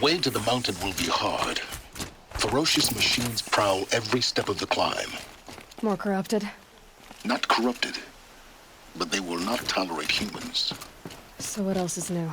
way to the mountain will be hard. Ferocious machines prowl every step of the climb. More corrupted? Not corrupted, but they will not tolerate humans. So what else is new?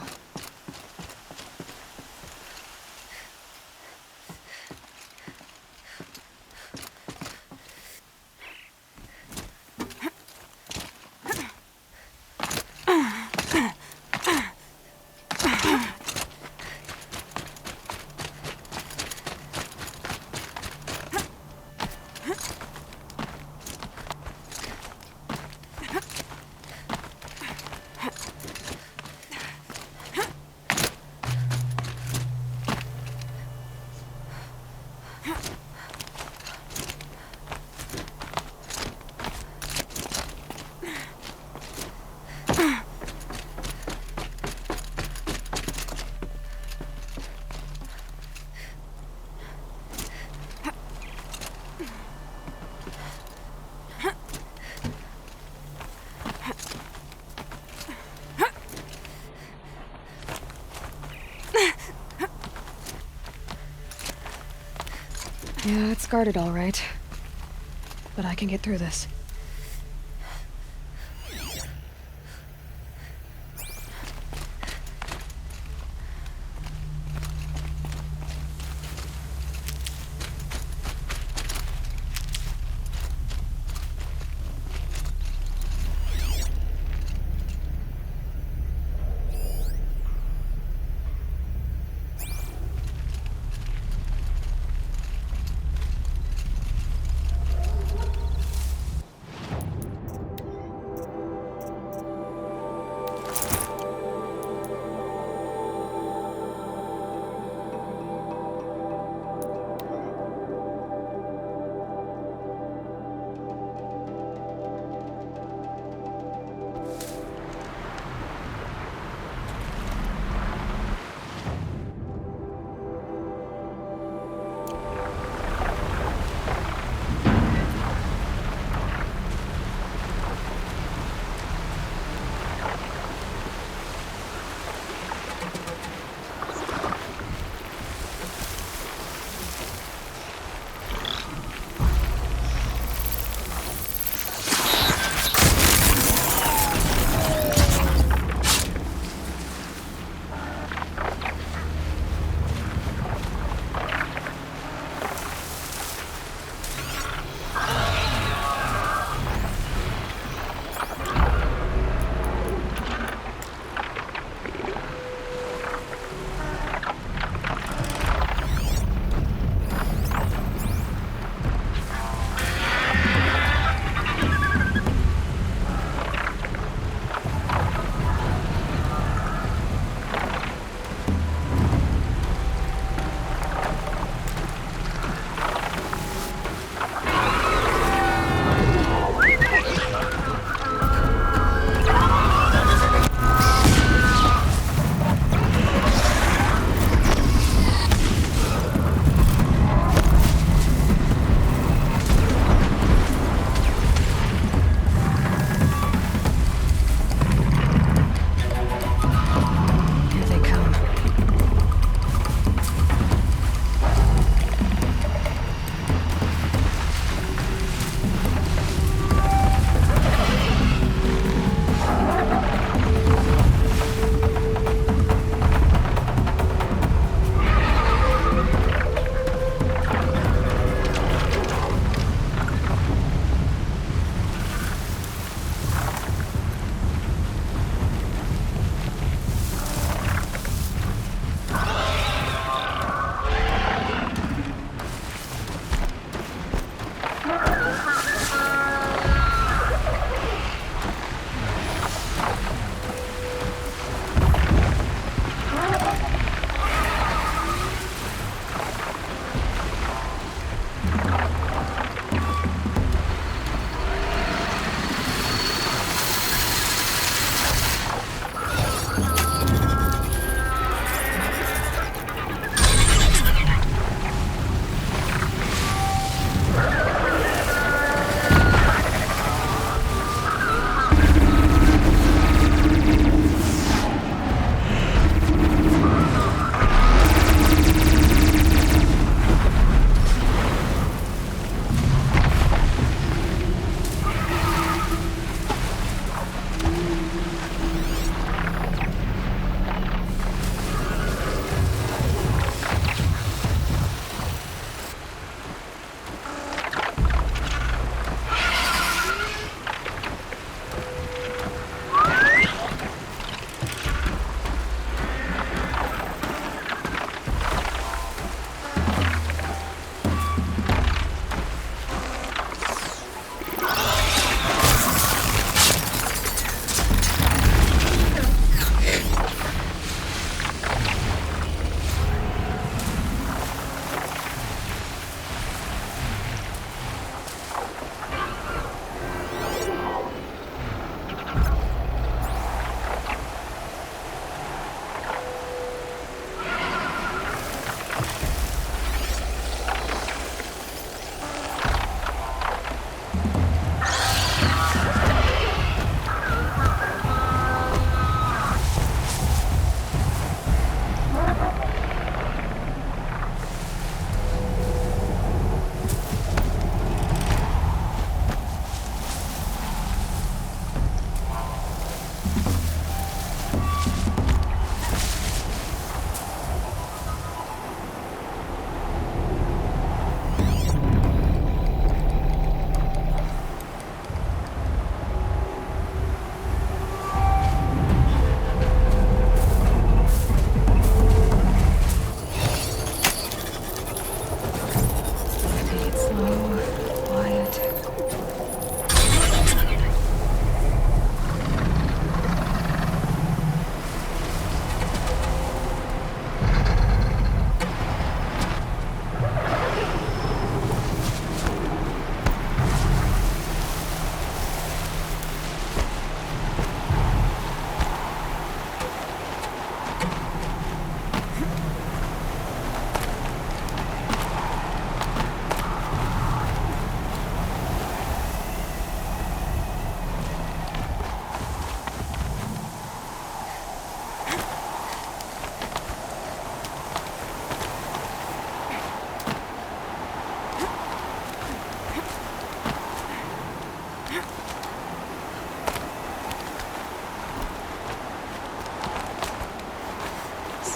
Yeah, it's guarded all right. But I can get through this.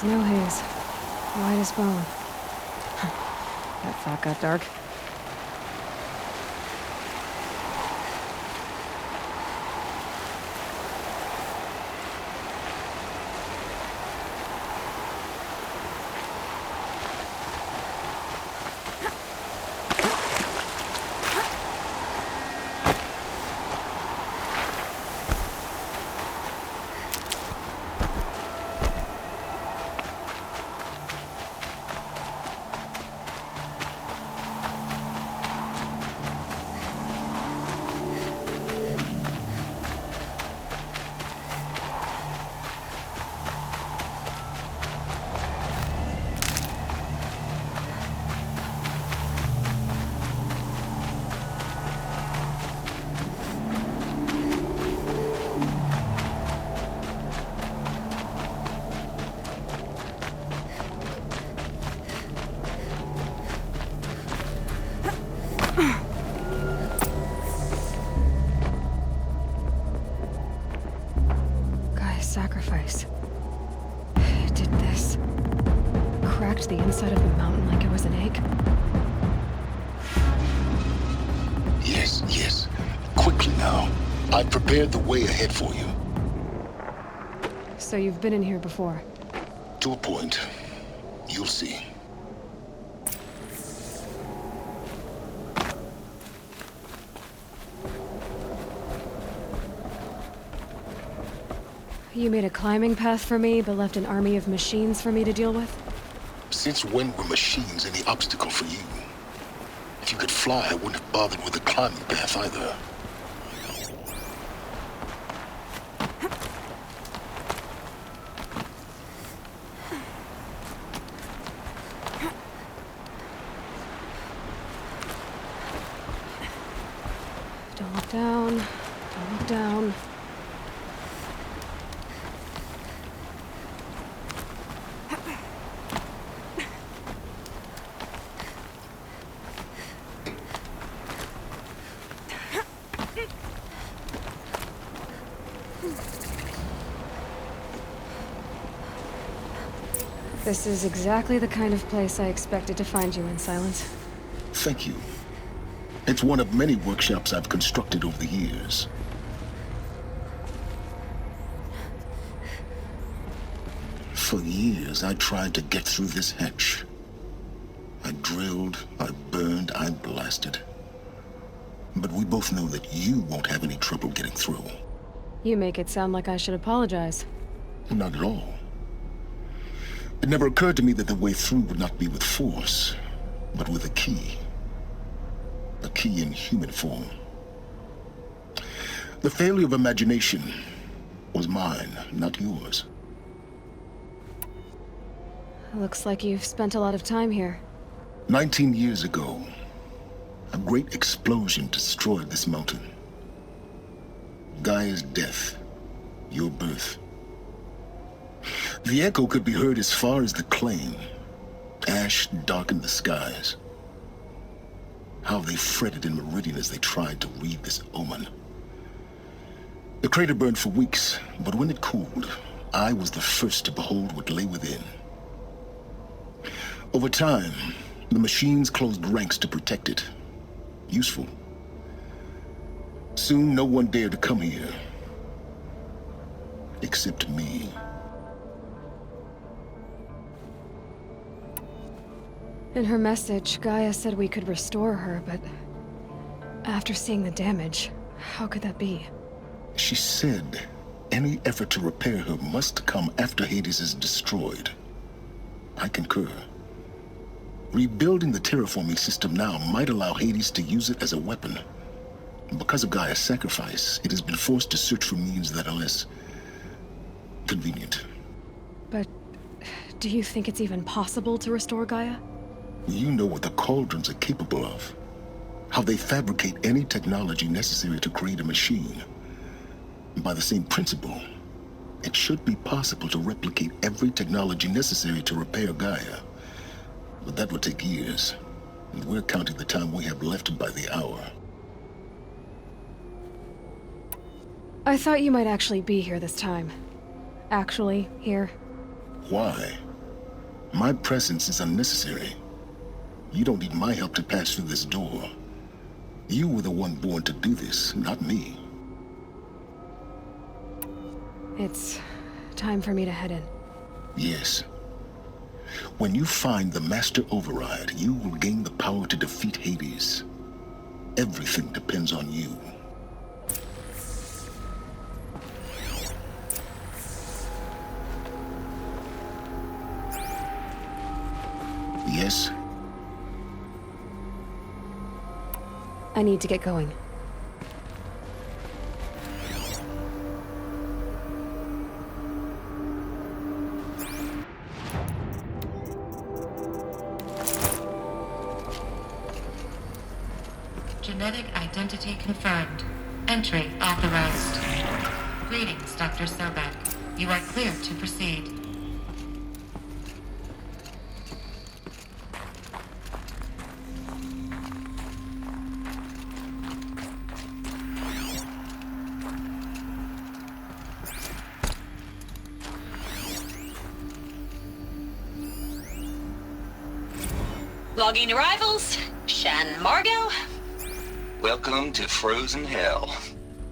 Snow haze. White as bone. That thought got dark. Sacrifice. It did this. Cracked the inside of the mountain like it was an egg. Yes, yes. Quickly now. I've prepared the way ahead for you. So you've been in here before? To a point. You'll see. You made a climbing path for me, but left an army of machines for me to deal with? Since when were machines any obstacle for you? If you could fly, I wouldn't have bothered with the climbing path either. Don't look down. Don't look down. This is exactly the kind of place I expected to find you in, Silence. Thank you. It's one of many workshops I've constructed over the years. For years, I tried to get through this hatch. I drilled, I burned, I blasted. But we both know that you won't have any trouble getting through. You make it sound like I should apologize. Not at all. It never occurred to me that the way through would not be with force, but with a key. A key in human form. The failure of imagination was mine, not yours. Looks like you've spent a lot of time here. 19 years ago, a great explosion destroyed this mountain. Gaia's death, your birth. The echo could be heard as far as the claim. Ash darkened the skies. How they fretted in Meridian as they tried to read this omen. The crater burned for weeks, but when it cooled, I was the first to behold what lay within. Over time, the machines closed ranks to protect it. Useful. Soon, no one dared to come here. Except me. In her message, Gaia said we could restore her, but after seeing the damage, how could that be? She said any effort to repair her must come after Hades is destroyed. I concur. Rebuilding the terraforming system now might allow Hades to use it as a weapon. Because of Gaia's sacrifice, it has been forced to search for means that are less convenient. But do you think it's even possible to restore Gaia? You know what the Cauldrons are capable of. How they fabricate any technology necessary to create a machine. By the same principle, it should be possible to replicate every technology necessary to repair Gaia. But that would take years, and we're counting the time we have left by the hour. I thought you might actually be here this time. Actually, here. Why? My presence is unnecessary. You don't need my help to pass through this door. You were the one born to do this, not me. It's time for me to head in. Yes. When you find the Master Override, you will gain the power to defeat Hades. Everything depends on you. Yes? I need to get going. Genetic identity confirmed. Entry authorized. Greetings, Dr. Sobek. You are clear to proceed. Logging arrivals. Shen Margot. Welcome to Frozen Hell.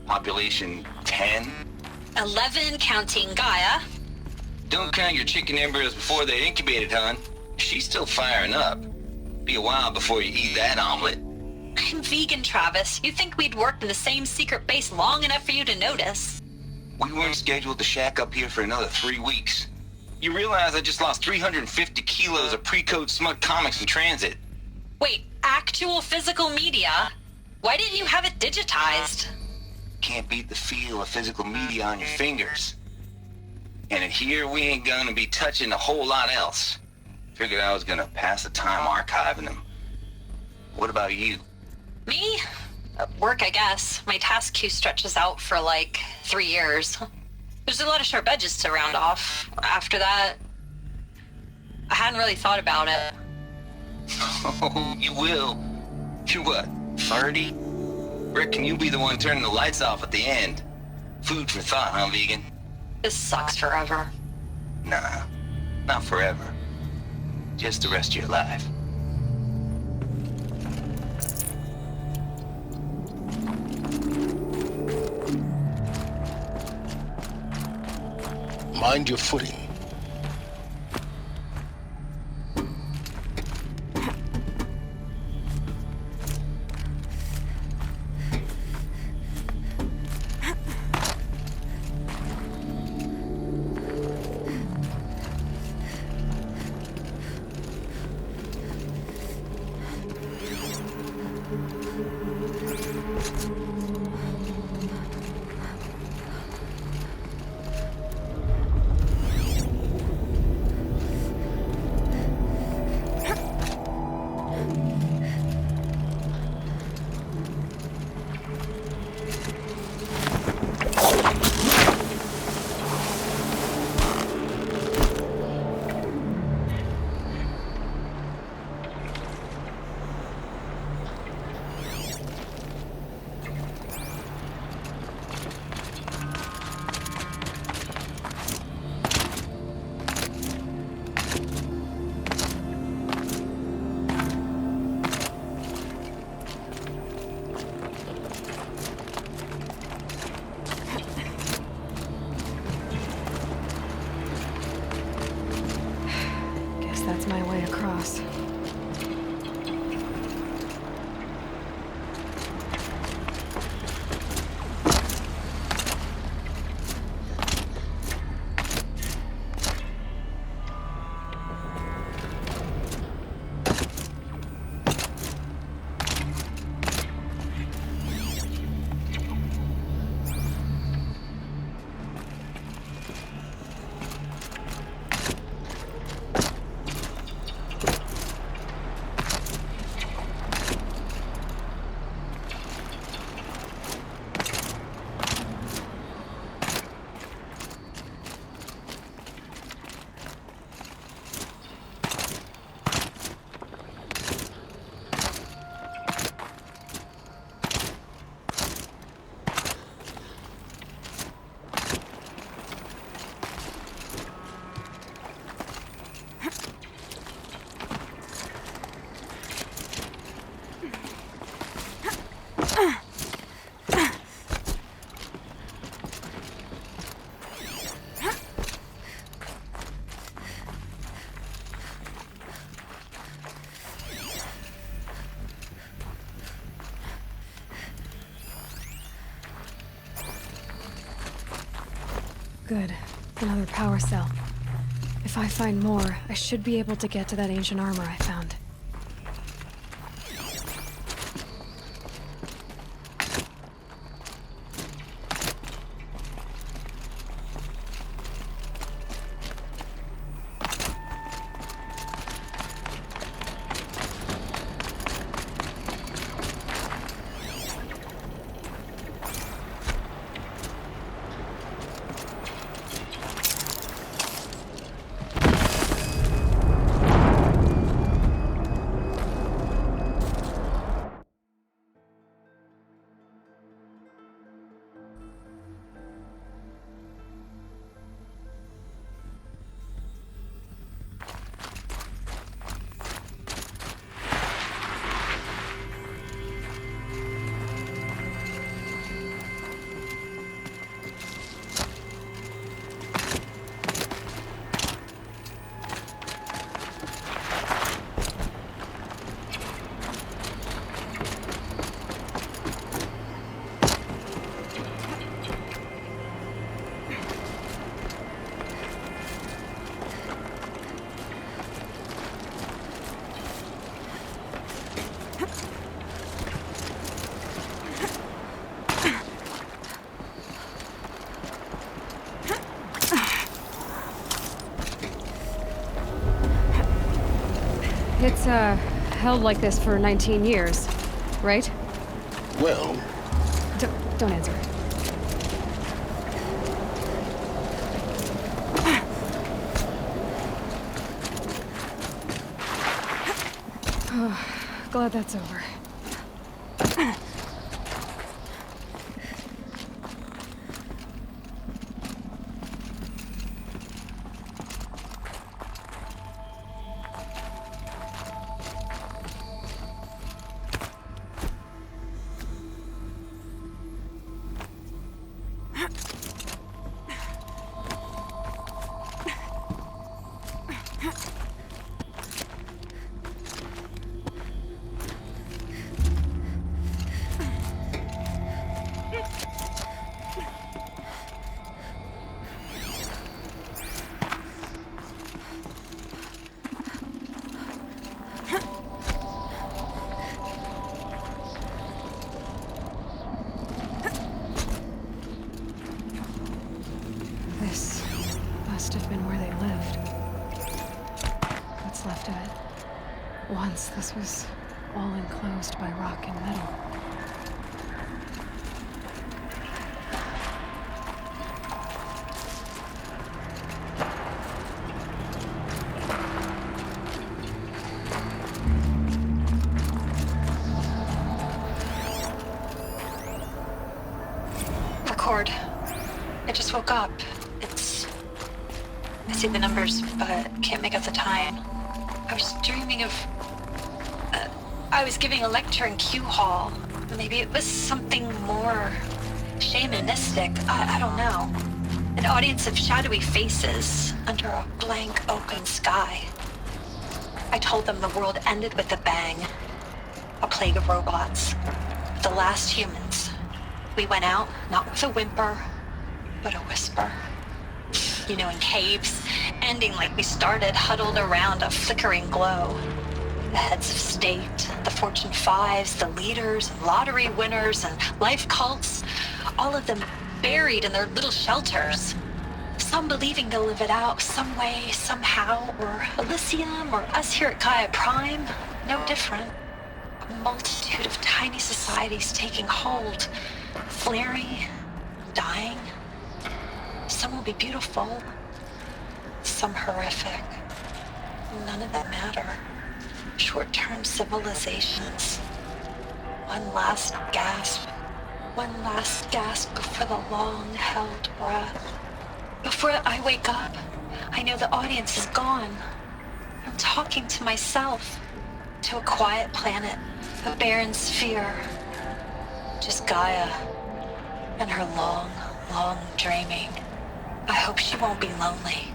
Population 10. 11 counting Gaia. Don't count your chicken embryos before they're incubated, hon. She's still firing up. Be a while before you eat that omelet. I'm vegan, Travis. You think we'd worked in the same secret base long enough for you to notice? We weren't scheduled to shack up here for another 3 weeks. You realize I just lost 350 kilos of pre-code smut comics in transit. Wait, actual physical media? Why didn't you have it digitized? Can't beat the feel of physical media on your fingers. And in here, we ain't gonna be touching a whole lot else. Figured I was gonna pass the time archiving them. What about you? Me? Work, I guess. My task queue stretches out for like 3 years. There's a lot of sharp edges to round off. After that, I hadn't really thought about it. Oh, you will. You're what, 30? Reckon you'll be the one turning the lights off at the end. Food for thought, huh, vegan? This sucks forever. Nah, not forever. Just the rest of your life. Mind your footing. Good. Another power cell. If I find more, I should be able to get to that ancient armor I found. It's, held like this for 19 years, right? Well, Don't answer. Glad that's over. This must have been where they lived. What's left of it. Once this was all enclosed by rock and metal. Record. I just woke up. I see the numbers, but can't make out the time. I was dreaming of... I was giving a lecture in Q Hall. Maybe it was something more shamanistic. I don't know. An audience of shadowy faces under a blank open sky. I told them the world ended with a bang. A plague of robots. The last humans. We went out, not with a whimper, but a whisper. You know, in caves, ending like we started, huddled around a flickering glow. The heads of state, the Fortune 5s, the leaders, and lottery winners, and life cults, all of them buried in their little shelters. Some believing they'll live it out some way, somehow, or Elysium, or us here at Gaia Prime, no different. A multitude of tiny societies taking hold, flaring, dying. Some will be beautiful, some horrific. None of them matter. Short-term civilizations. One last gasp before the long-held breath. Before I wake up, I know the audience is gone. I'm talking to myself, to a quiet planet, a barren sphere. Just Gaia and her long, long dreaming. I hope she won't be lonely.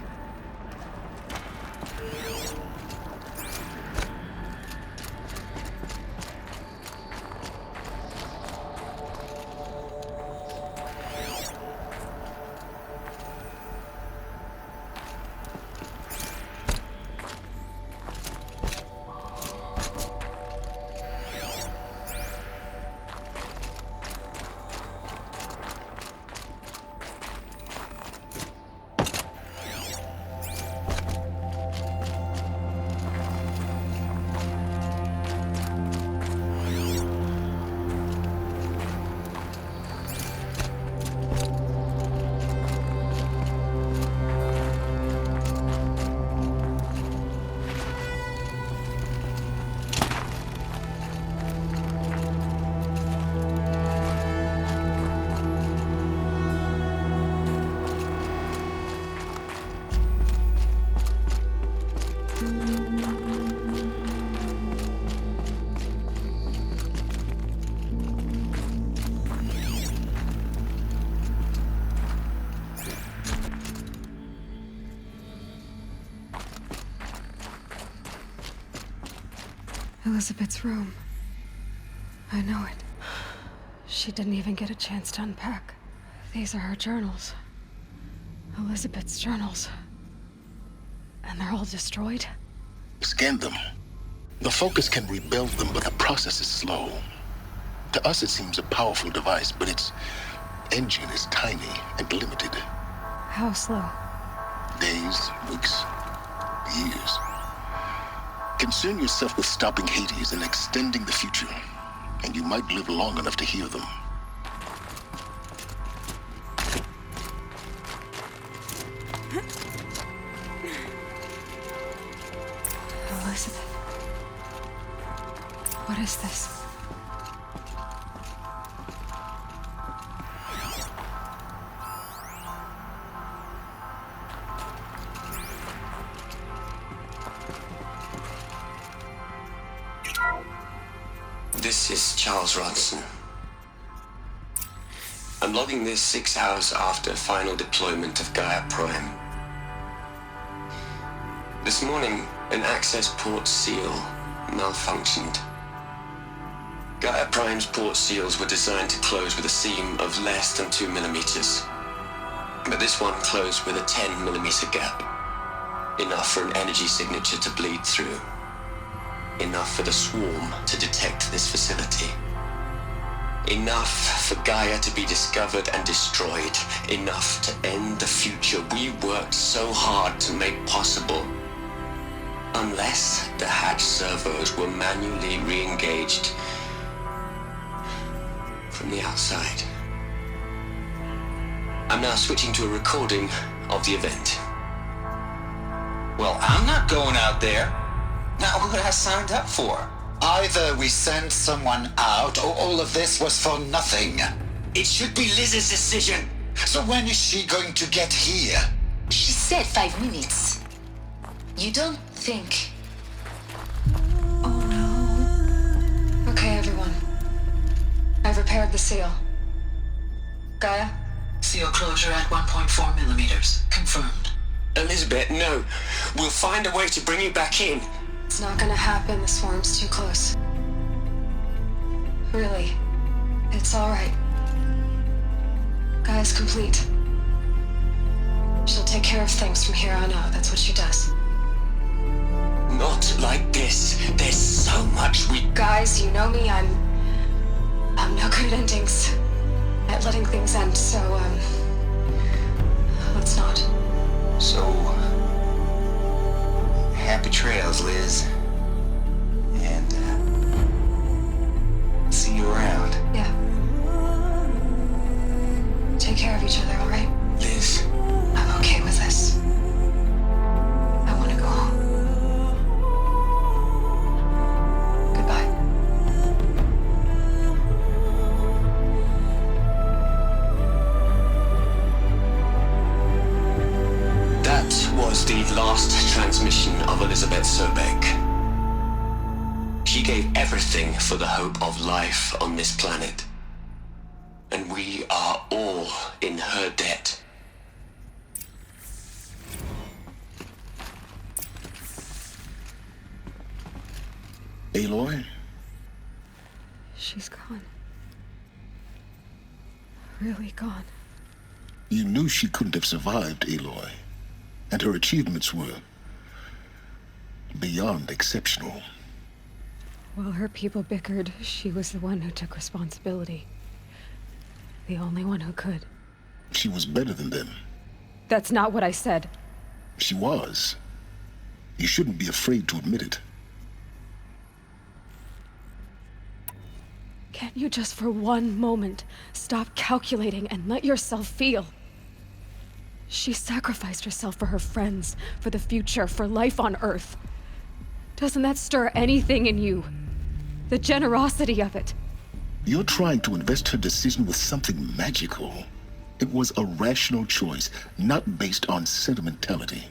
Elizabeth's room. I know it. She didn't even get a chance to unpack. These are her journals. Elizabeth's journals. And they're all destroyed? Scan them. The Focus can rebuild them, but the process is slow. To us, it seems a powerful device, but its engine is tiny and limited. How slow? Days, weeks, years. Concern yourself with stopping Hades and extending the future, and you might live long enough to hear them. Elizabeth. What is this? This is Charles Ronson. I'm logging this 6 hours after final deployment of Gaia Prime. This morning, an access port seal malfunctioned. Gaia Prime's port seals were designed to close with a seam of less than 2 millimeters. But this one closed with a 10 millimeter gap. Enough for an energy signature to bleed through. Enough for the swarm to detect this facility. Enough for Gaia to be discovered and destroyed. Enough to end the future we worked so hard to make possible. Unless the hatch servos were manually re-engaged from the outside. I'm now switching to a recording of the event. Well, I'm not going out there. Not what I signed up for. Either we send someone out, or all of this was for nothing. It should be Liz's decision. So when is she going to get here? She said 5 minutes. You don't think... Oh no. Okay, everyone. I've repaired the seal. Gaia? Seal closure at 1.4 millimeters. Confirmed. Elizabeth, no. We'll find a way to bring you back in. It's not gonna happen. The swarm's too close. Really. It's alright. Gaia's complete. She'll take care of things from here on out. That's what she does. Not like this. There's so much we... Guys, you know me. I'm no good at endings. At letting things end, so, let's not. So, happy trails, Liz. And, see you around. Yeah. Take care of each other, alright? Liz. I'm okay with this. I want to go home. Goodbye. That was the last transmission of Elizabeth Sobek. She gave everything for the hope of life on this planet. And we are all in her debt. Aloy? She's gone. Really gone. You knew she couldn't have survived, Aloy. And her achievements were beyond exceptional. While her people bickered, she was the one who took responsibility. The only one who could. She was better than them. That's not what I said. She was. You shouldn't be afraid to admit it. Can't you just for one moment stop calculating and let yourself feel? She sacrificed herself for her friends, for the future, for life on Earth. Doesn't that stir anything in you? The generosity of it. You're trying to invest her decision with something magical. It was a rational choice, not based on sentimentality.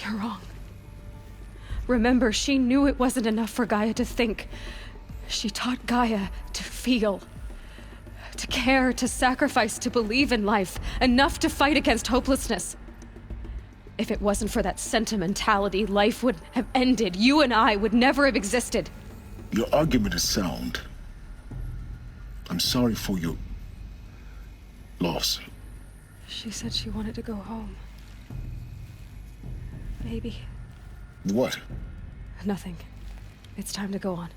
You're wrong. Remember, she knew it wasn't enough for Gaia to think. She taught Gaia to feel. To care, to sacrifice, to believe in life. Enough to fight against hopelessness. If it wasn't for that sentimentality, life would have ended. You and I would never have existed. Your argument is sound. I'm sorry for your loss. She said she wanted to go home. Maybe. What? Nothing. It's time to go on.